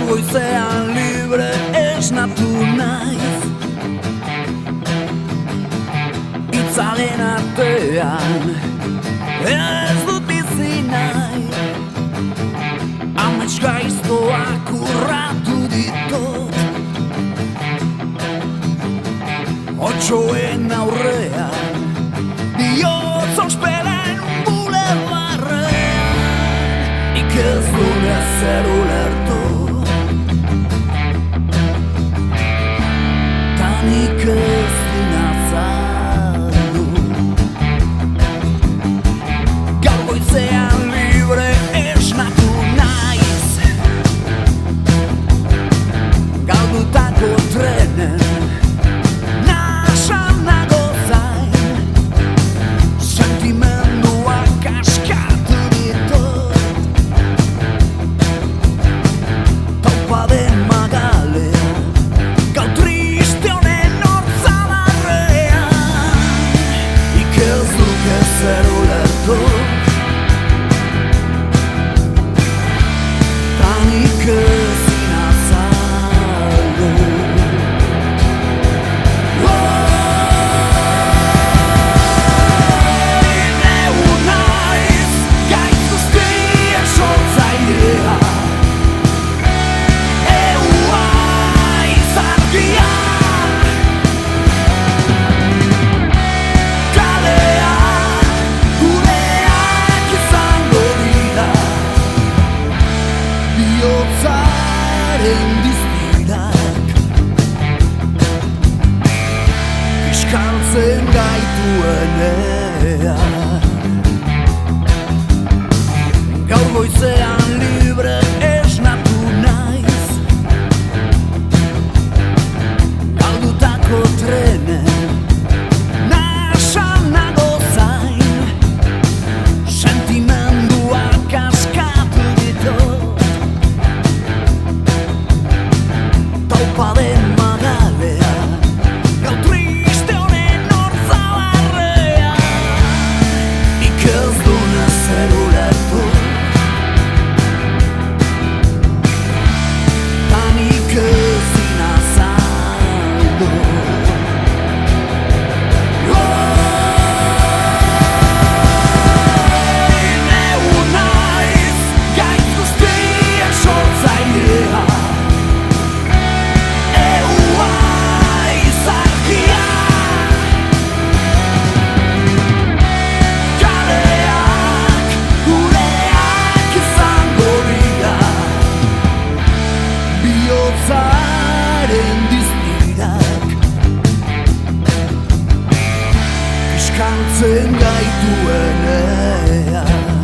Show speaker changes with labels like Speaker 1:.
Speaker 1: goizean libre esnatu naiz, itzalen artean ez dut bizi nahi. Amets gaiztoak urratu ditut, otsoen aurrean, bihotz ospelen bulebarrean. Ik ez dut ezer ulertu, tanik ez dinazaldu. Gaur goizean libre esnatu naiz, galdutako trenen nasan nago zain, sentimenduak askatu ditut, taupa den magalean, gau triste honen hortzalarrean. Ik ez duk ezer ulertu, tanik ez dinazaldu. Neu naiz gaitz guztien sortzailea, eua izargia, kaleak gureak izango dira, bihotzaren diztirak kiskaltzen gaituenean. Gaur goizean libre esnatu naiz, galdutako trenen nasan nago zain, sentimenduak askatu ditut, taupa den magalean, gau triste honen hortzalarrean. Ik ez dut ezer ulertu, tanik ez dinazaldu. Neu naiz gaitz guztien sortzailea, eua izargia, kaleak gureak izango dira, bihotzaren diztirak kiskaltzen gaituenean.